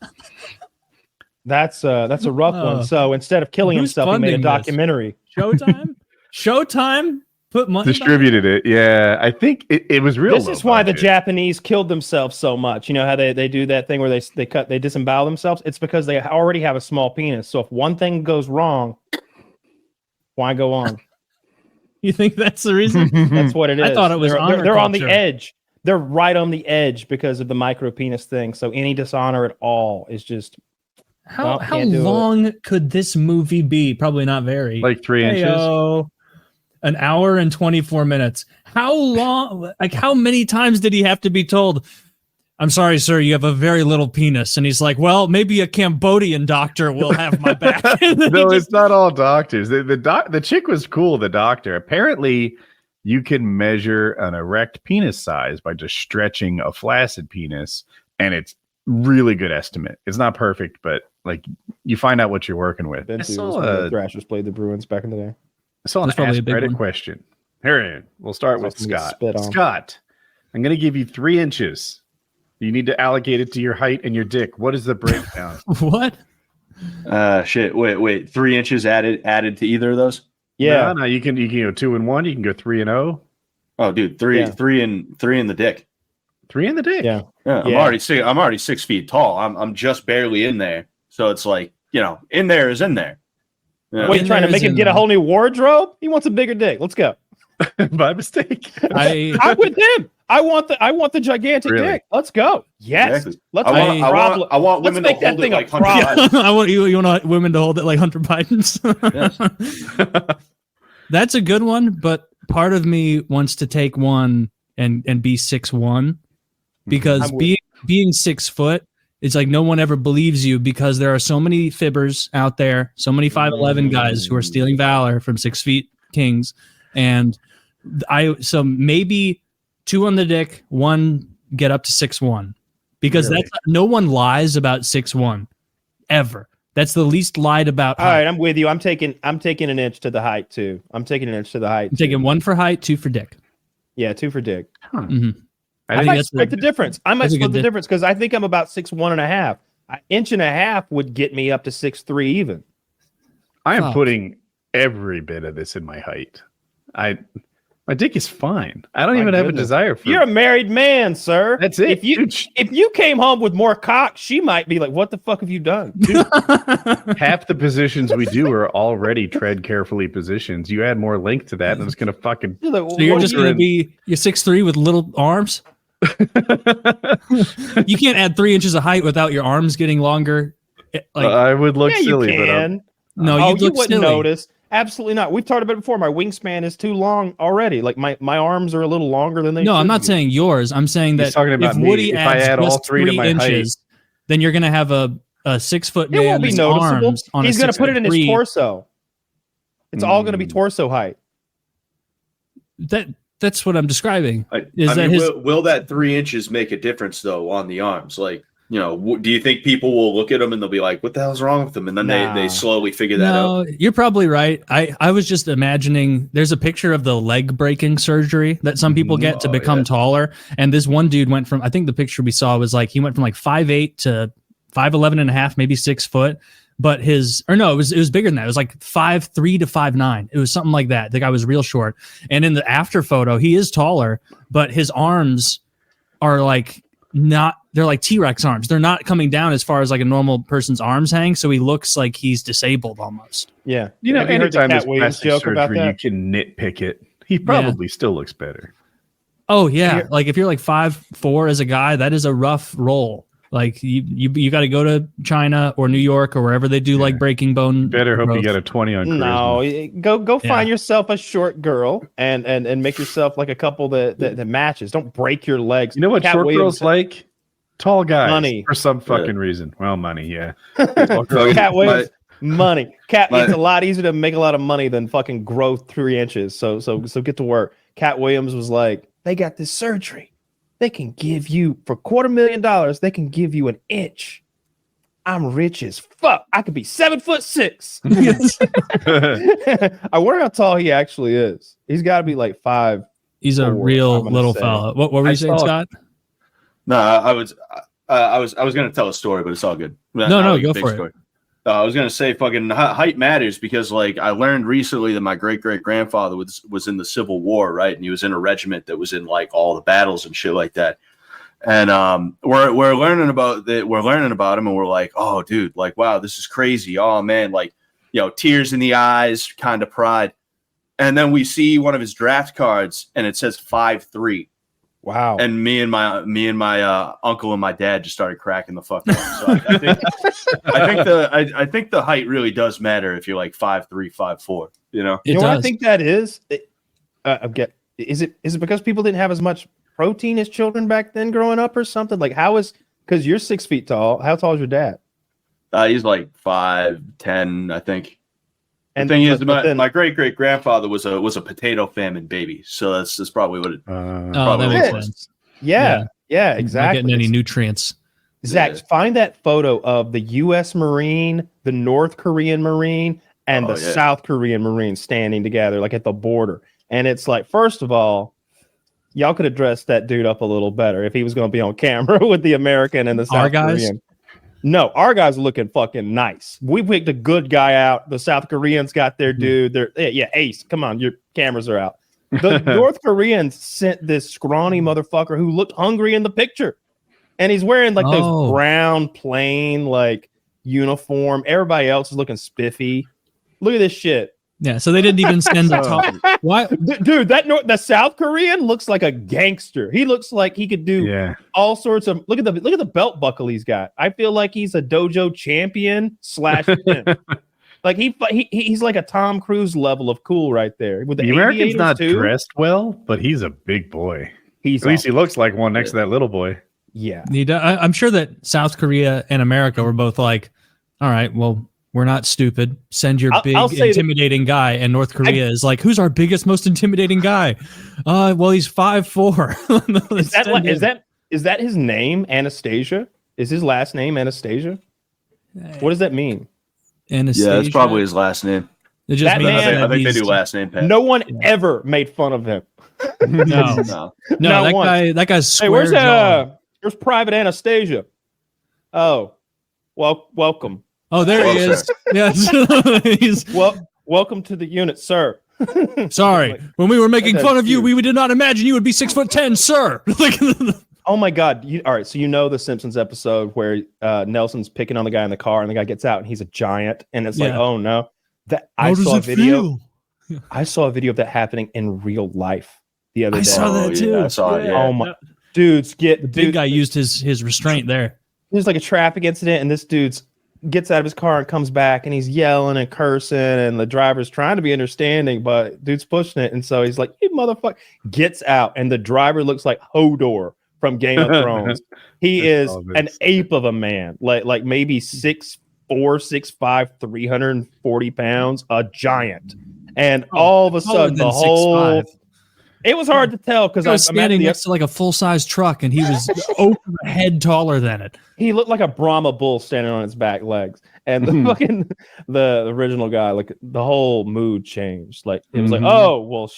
That's a rough one. So instead of killing Who's himself, he made a funding this? documentary. Showtime. Showtime. Put money. Distributed it. Yeah, I think it was real. This is why the Japanese killed themselves so much. You know how they do that thing where they disembowel themselves? It's because they already have a small penis. So if one thing goes wrong, why go on? You think that's the reason? That's what it is. I thought it was honor they're on the culture. edge. They're right on the edge because of the micro penis thing. So any dishonor at all is just How can't do it. long could this movie be? Probably not very. Like 3 inches. Heyo. An hour and 24 minutes. How long? How many times did he have to be told, I'm sorry, sir, you have a very little penis? And he's like, well, maybe a Cambodian doctor will have my back. No, it's not all doctors. The chick was cool, the doctor. Apparently, you can measure an erect penis size by just stretching a flaccid penis, and it's really good estimate. It's not perfect, but like you find out what you're working with. Been I to saw, was when the Thrashers played the Bruins back in the day. an That's probably a Ask big Reddit one. question. Here, we'll start with Something gets Scott. spit on. Scott, I'm going to give you 3 inches. You need to allocate it to your height and your dick. What is the breakdown? What? Shit. Wait. 3 inches added to either of those? Yeah. No, you can go 2 and 1. You can go 3 and 0. Oh, dude, three in the dick. 3 in the dick. Yeah. Yeah, I'm already 6 feet tall. I'm just barely in there. So it's like, in there is in there. Yeah. What, you trying to make him in get a there. whole new wardrobe? He wants a bigger dick. Let's go. By mistake. I'm with him. I want the gigantic Really? dick. Let's go. Yes. Exactly. Let's I want let's women to make that hold thing it a like Hunter problem. Biden. I want you want women to hold it like Hunter Biden's. Yes. That's a good one, but part of me wants to take one and be 6'1", because I'm with- being 6 foot, it's like no one ever believes you because there are so many fibbers out there, so many 5'11" guys who are stealing valor from 6 feet kings, and so maybe 2 on the dick, 1 get up to 6'1", because Really? that's no one lies about 6'1" ever. That's the least lied about. All right, I'm with you. I'm taking an inch to the height too. I'm taking an inch to the height. I'm taking 1 for height, 2 for dick. Yeah, 2 for dick. Mhm. I think might that's split the difference. I might that's a split good the di- difference because I think I'm about 6'1.5". An inch and a half would get me up to 6'3" even. I am Fuck. putting every bit of this in my height. My dick is fine. I don't My even have a goodness. desire for You're a married man, sir. That's it. If you came home with more cock, she might be like, "What the fuck have you done?" Half the positions we do are already tread carefully positions. You add more length to that, and it's gonna fucking. You're like, So you're "What just are you going to be you're 6'3" with little arms. You can't add 3 inches of height without your arms getting longer. Like I would look Yeah, silly, you but can. no, Oh, you'd you look wouldn't silly. notice. Absolutely not. We've talked about it before. My wingspan is too long already. Like my arms are a little longer than they. No, I'm should not be. saying yours. I'm saying He's that talking about if me. Woody If I adds add all just 3 to 3 my inches, then you're going to have a 6 foot It won't man's be noticeable. arms on He's going going to put it in his 6'3". torso. It's all going to be torso height. That's what I'm describing. Will that 3 inches make a difference though on the arms? Like, do you think people will look at them and they'll be like, "What the hell's wrong with them?" And then they slowly figure that out. No, you're probably right. I was just imagining there's a picture of the leg breaking surgery that some people get to become taller. And this one dude went from, I think the picture we saw was like, he went from like 5'8" to 5'11 and a half, maybe 6 foot. But it was bigger than that. It was like 5'3" to 5'9". It was something like that. The guy was real short. And in the after photo, he is taller, but his arms are like they're like T-Rex arms. They're not coming down as far as like a normal person's arms hang. So he looks like he's disabled almost. Yeah. Have you heard the anytime Cat there's Williams plastic joke about surgery, that? You can nitpick it. He probably still looks better. Oh yeah. Like if you're like 5'4" as a guy, that is a rough roll. Like you got to go to China or New York or wherever they do like breaking bone. You better hope growth. you get a 20 on charisma. No, go find yourself a short girl and make yourself like a couple that matches. Don't break your legs. You know what Cat short Williams- girls like? Tall guys. Money. For some fucking reason. Well, money, yeah. Cat Williams, money. It's a lot easier to make a lot of money than fucking grow 3 inches. So get to work. Cat Williams was like, they got this surgery. They can give you for $250,000. They can give you an inch. I'm rich as fuck. I could be 7'6". I wonder how tall he actually is. He's got to be like 5. He's a real little fella. What were you saying, Scott? No, I was going to tell a story, but it's all good. No, go for it. I was going to say fucking height matters because like I learned recently that my great-great-grandfather was in the Civil War, right? And he was in a regiment that was in like all the battles and shit like that. And we're learning about that. We're learning about him and we're like, oh, dude, like, wow, this is crazy. Oh, man, like, tears in the eyes, kind of pride. And then we see one of his draft cards and it says 5'3". Wow. And me and my uncle and my dad just started cracking the fuck up. So I think the height really does matter if you're like 5'3", 5'4", You know what I think that is? Is it because people didn't have as much protein as children back then growing up or something? Like because you're 6 feet tall. How tall is your dad? He's like 5'10", I think. And the thing is, my great-great-grandfather was a potato famine baby, so that's probably what it. That makes sense. Yeah, exactly. Not getting any nutrients. Zach, Yeah. find that photo of the U.S. Marine, the North Korean Marine, and the South Korean Marine standing together, like at the border. And it's like, first of all, y'all could have dressed that dude up a little better if he was going to be on camera with the American and the South Korean. No, our guys are looking fucking nice. We picked a good guy out. The South Koreans got their dude. They're Ace. Come on, your cameras are out. The North Koreans sent this scrawny motherfucker who looked hungry in the picture, and he's wearing like those brown plain like uniform. Everybody else is looking spiffy. Look at this shit. Yeah, so they didn't even send the top. Why, dude? The South Korean looks like a gangster. He looks like he could do all sorts of. Look at the belt buckle he's got. I feel like he's a dojo champion / pimp. Like he's like a Tom Cruise level of cool right there. With the American's not dressed well, but he's a big boy. At least he looks like one next to that little boy. Yeah, I'm sure that South Korea and America were both like, all right, well, we're not stupid. Send your big, intimidating guy. And North Korea is like, who's our biggest, most intimidating guy? Well, he's 5'4". Is that his name, Anastasia? Is his last name Anastasia? What does that mean? Anastasia? Yeah, that's probably his last name. It just means I think they do last name. Pat. No one ever made fun of him. No, that guy's square. Hey, where's Private Anastasia? Oh, well, welcome. Oh, there he is. Yes. Welcome to the unit, sir. Sorry. When we were making fun of you, we did not imagine you would be 6'10", sir. Oh my God. All right. So you know the Simpsons episode where Nelson's picking on the guy in the car and the guy gets out and he's a giant. And it's like, oh no. I saw a video of that happening in real life the other day. I saw that too. I saw it. Yeah. Oh my dudes, the big guy used his restraint there. There's like a traffic incident and this dude's gets out of his car and comes back and he's yelling and cursing and the driver's trying to be understanding, but dude's pushing it. And so he's like, you motherfucker, gets out. And the driver looks like Hodor from Game of Thrones. He is an ape of a man, like maybe 6'4", 6'5", 340 pounds, a giant. And all of a sudden the whole... 6'5". It was hard to tell because I was standing next to like a full-size truck and he was over a head taller than it. He looked like a Brahma bull standing on its back legs. And the fucking the original guy, like the whole mood changed. Like it was like, oh well,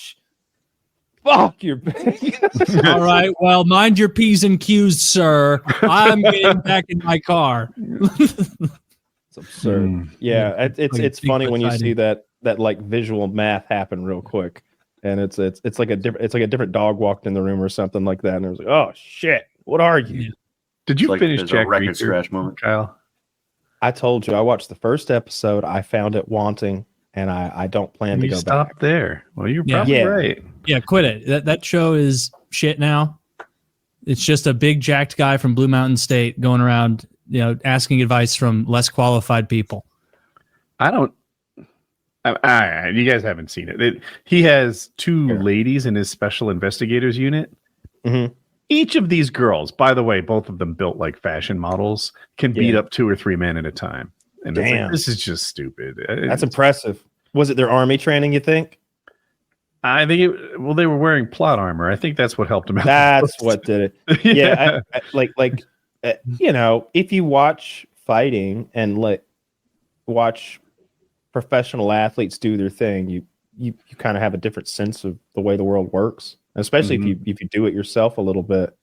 fuck you're big. All right, well, mind your P's and Q's, sir. I'm getting back in my car. It's absurd. Yeah, it's funny when you see that like visual math happen real quick. And it's like a different dog walked in the room or something like that, and it was like, oh shit, what are you? Did you finish Jack record Reacher, scratch moment, Kyle? I told you I watched the first episode. I found it wanting, and I don't plan to go stop back. there. Well, you're probably right. Yeah, quit it. That show is shit now. It's just a big jacked guy from Blue Mountain State going around, asking advice from less qualified people. You guys haven't seen it. He has two ladies in his special investigators unit. Mm-hmm. Each of these girls, by the way, both of them built like fashion models, can beat up 2 or 3 men at a time. And it's like, this is just stupid. That's impressive. Was it their army training, you think? I think they were wearing plot armor. I think that's what helped them out. That's what did it. Yeah, if you watch fighting and watch professional athletes do their thing, you kind of have a different sense of the way the world works, especially if you do it yourself a little bit.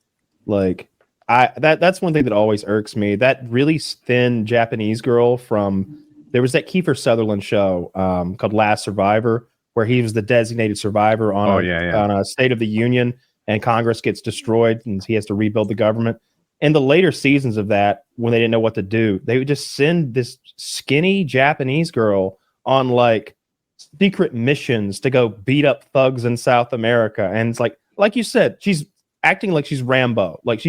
Like that's one thing that always irks me. That really thin Japanese girl there was that Kiefer Sutherland show called Last Survivor, where he was the designated survivor on a State of the Union, and Congress gets destroyed and he has to rebuild the government. In the later seasons of that, when they didn't know what to do, they would just send this skinny Japanese girl on like secret missions to go beat up thugs in South America. And it's like you said, she's acting like she's Rambo. Like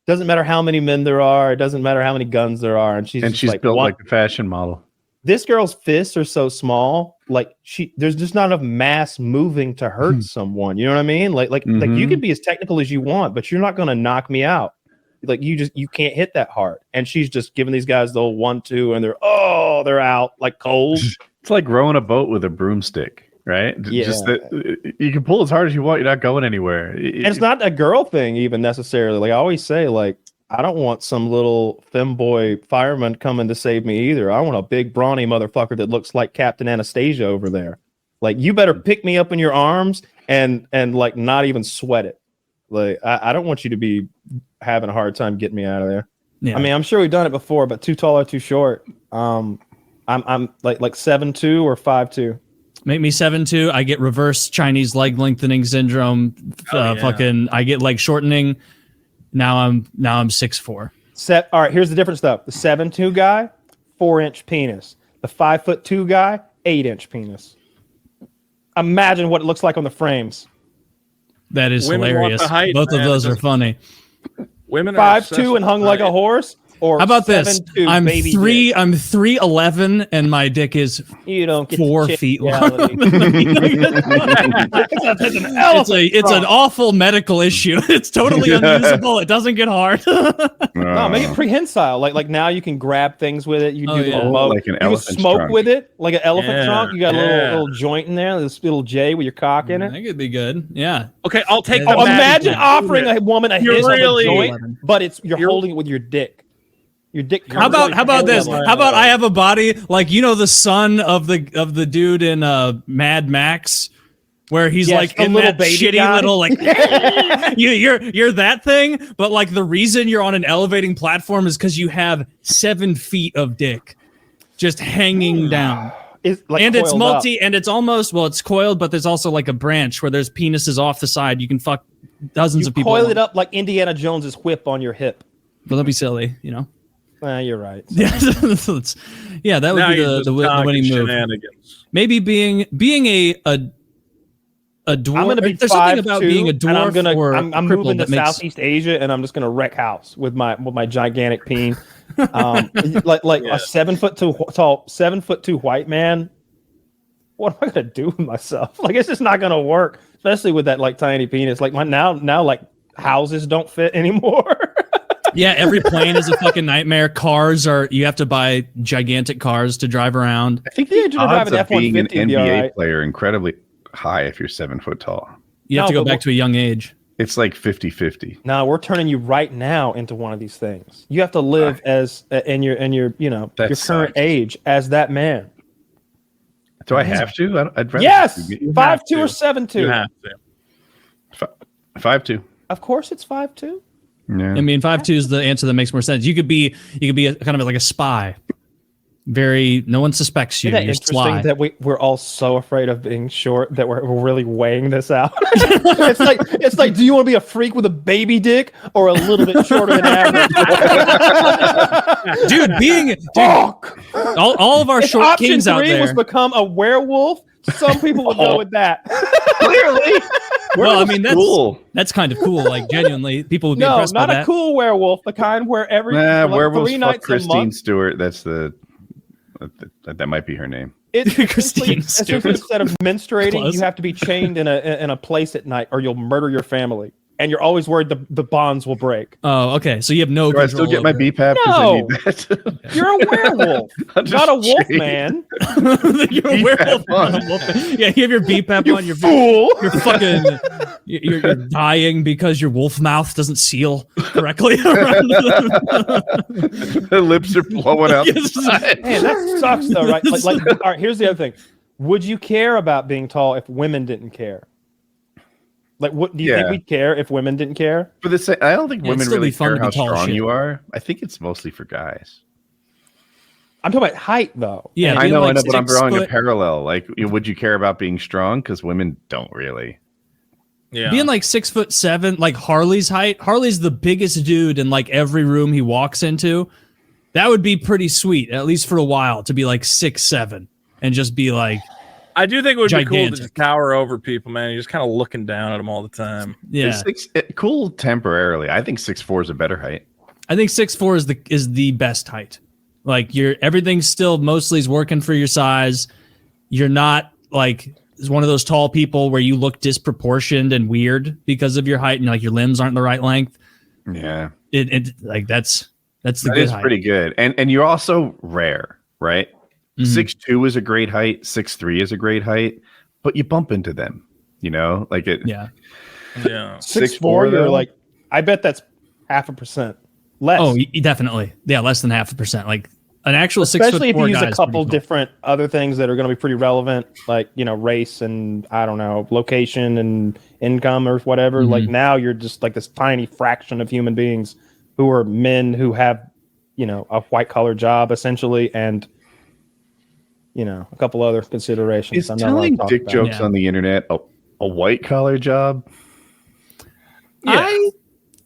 doesn't matter how many men there are, it doesn't matter how many guns there are, and she's like, built like a fashion model. This girl's fists are so small, like there's just not enough mass moving to hurt someone. You know what I mean? Like you can be as technical as you want, but you're not gonna knock me out. Like you can't hit that hard. And she's just giving these guys the old 1-2 and they're out like cold. It's like rowing a boat with a broomstick, right? Yeah. Just that you can pull as hard as you want. You're not going anywhere. And it's not a girl thing even necessarily. Like I always say, like I don't want some little femboy fireman coming to save me either. I want a big brawny motherfucker that looks like Captain Anastasia over there. Like, you better pick me up in your arms and like not even sweat it. Like, I don't want you to be having a hard time getting me out of there. Yeah. I mean, I'm sure we've done it before, but too tall or too short. I'm like 7'2" or 5'2". Make me 7'2". I get reverse Chinese leg lengthening syndrome. Fucking, I get leg shortening. Now I'm 6'4". All right, here's the difference though. The 7'2" guy, 4-inch penis. The 5'2" guy, 8-inch penis. Imagine what it looks like on the frames. That is Women want hilarious. the height, Both of man. those are funny. Women are 5'2" and hung like a horse. Or How about this? 7'2" I'm baby 3. dick. I'm 3'11", and my dick is You don't get 4 the feet long. reality. It's an awful medical issue. It's totally unusable. It doesn't get hard. No, make it prehensile. Like now you can grab things with it. You do yeah. smoke. Like an You can elephant's smoke trunk. with it, like an elephant Yeah, trunk. You got a yeah. little joint in there, this little J with your cock in it. That could be good. Yeah. Okay, I'll take Oh, the Imagine magic. offering a woman a You're hiss really- of a joint, but you're holding it with your dick. Your dick. How about this? level. How about I have a body like the son of the dude in Mad Max, where he's Yes, like a in little that baby shitty guy. little like you're that thing, but like the reason you're on an elevating platform is because you have 7 feet of dick just hanging down. It's like And it's coiled up. and it's almost it's coiled, but there's also like a branch where there's penises off the side. You can fuck dozens You of people. coil it up like Indiana Jones's whip on your hip. But don't be silly, You're right. Yeah, yeah, that would Now be you're the just winning talking move. shenanigans. Maybe being a dwarf. I'm gonna be There's something about 5'2", being a and dwarf or I'm crippled moving to that makes Southeast Asia, and I'm just gonna wreck house with my gigantic peen. Like a 7'2" tall, 7'2" white man. What am I gonna do with myself? Like, it's just not gonna work, especially with that like tiny penis. Like now like houses don't fit anymore. Yeah, every plane is a fucking nightmare. You have to buy gigantic cars to drive around. I think Yeah, the you drive odds an of being an F-150 would be all NBA right. player are incredibly high if you're 7 foot tall. You have No, to go but back to a young age. It's like 50-50. No, we're turning you right now into one of these things. You have to live as in your That your current sucks. age as that man. Do I have to? I'd rather Yes, just be- 5'2" or You 7'2". have to. 5'2". Of course, it's 5'2". Yeah. I mean, 5'2" is the answer that makes more sense. You could be kind of like a spy. No one suspects you. Isn't that You're interesting sly. that we're all so afraid of being short that we're really weighing this out? it's like, do you want to be a freak with a baby dick or a little bit shorter than average? all of our If short option kings out 3 there. was become a werewolf, some people would go with that. Clearly. Well, I mean, that's cool. that's kind of cool. Like, genuinely, people would be No, impressed by not a that. cool werewolf, the kind where every Nah, like werewolves 3 fuck nights a Christine month. Stewart. That's that might be her name. It's Christine essentially Stewart. instead of menstruating, Close. you have to be chained in a place at night, or you'll murder your family, and you're always worried the bonds will break. Oh, okay. So you have no Do I control. still get my over it. BPAP? 'Cause I No. need that. You're a werewolf, I'm just not a wolf chained. man. You're a BPAP werewolf. on. not a wolf. Yeah, you have your BPAP on. Fool. You're fucking. You're dying because your wolf mouth doesn't seal correctly. around The lips are blowing out. Yes. Man, that sucks though, right? Like, all right, here's the other thing. Would you care about being tall if women didn't care? Like, what do you think Yeah. we'd care if women didn't care? For the sake, I don't think Yeah, it'd women still really be fun care to be how tall as strong shit. you are. I think it's mostly for guys. I'm talking about height though. Yeah, And I being know, like but I'm 6 drawing a foot- parallel. Like, would you care about being strong? Because women don't really. Yeah. Being like 6'7", like Harley's height. Harley's the biggest dude in like every room he walks into. That would be pretty sweet, at least for a while, to be like 6'7" and just be like, I do think it would be cool to Gigantic. just tower over people, man. You're just kind of looking down at them all the time. yeah. Cool temporarily. I think 6'4" is a better height. I think 6'4" is the best height. Like everything's still mostly is working for your size. You're not like one of those tall people where you look disproportioned and weird because of your height and like your limbs aren't the right length. Yeah, It like that's the that good is height. pretty good. And you're also rare, right? Mhm. 6'2" is a great height. 6'3" is a great height, but you bump into them. You know, like it. Yeah. Yeah. 6'4", you're though? like, I bet that's 0.5%. less. Oh, definitely. Yeah, less than 0.5%. Like an actual 6'4" Especially if you use guy a is couple pretty cool. different other things that are going to be pretty relevant, like race and I don't know, location and income or whatever. Like now you're just like this tiny fraction of human beings who are men who have a white collar job essentially, and a couple other considerations. Is I'm not allowed to telling talk dick about. jokes on the internet a white collar job? I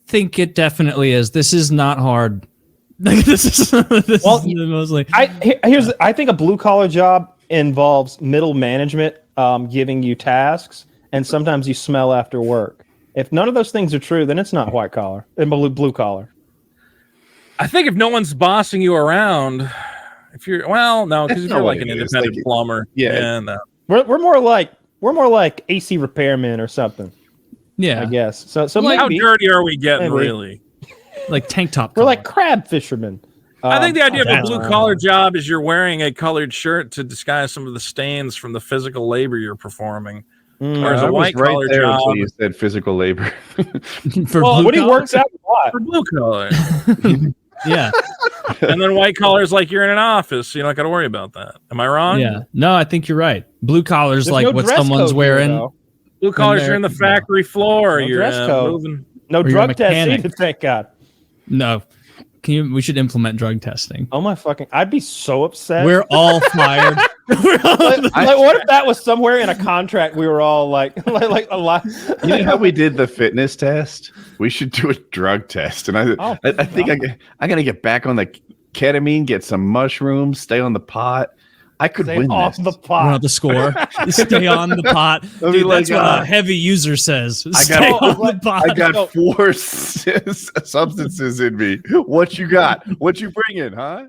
think it definitely is. This is not hard. This is mostly. I think a blue collar job involves middle management giving you tasks, and sometimes you smell after work. If none of those things are true, then it's not white collar and blue collar. I think if no one's bossing you around, if you're because if you're like an independent plumber, no. We're more like AC repairmen or something. Yeah, I guess. So like, maybe, how dirty are we getting, maybe. really? Like tank top. We're like crab fishermen. I think the idea of a blue collar job is you're wearing a colored shirt to disguise some of the stains from the physical labor you're performing. Whereas a white collar job, until you said physical labor. Woody works out a lot for blue collar. Yeah. And then white collar is like you're in an office, so you don't got to worry about that. Am I wrong? Yeah. No, I think you're right. Blue collar's There's like no what dress someone's code wearing. here, Blue collars, you're in the factory floor. No you're dress code. moving. No Or you're a drug test mechanic. either, thank God. No. We should implement drug testing. Oh my fucking! I'd be so upset. We're all fired. like, what if that was somewhere in a contract? We were all like a lot. You know how we did the fitness test? We should do a drug test. And I think I'm gonna get back on the ketamine, get some mushrooms, stay on the pot. I could win off this. the pot. Run out the score. Stay on the pot. I mean, Dude, like, that's what a heavy user says. I Stay got- on the pot. I got 4 substances in me. What you got? What you bringing, huh?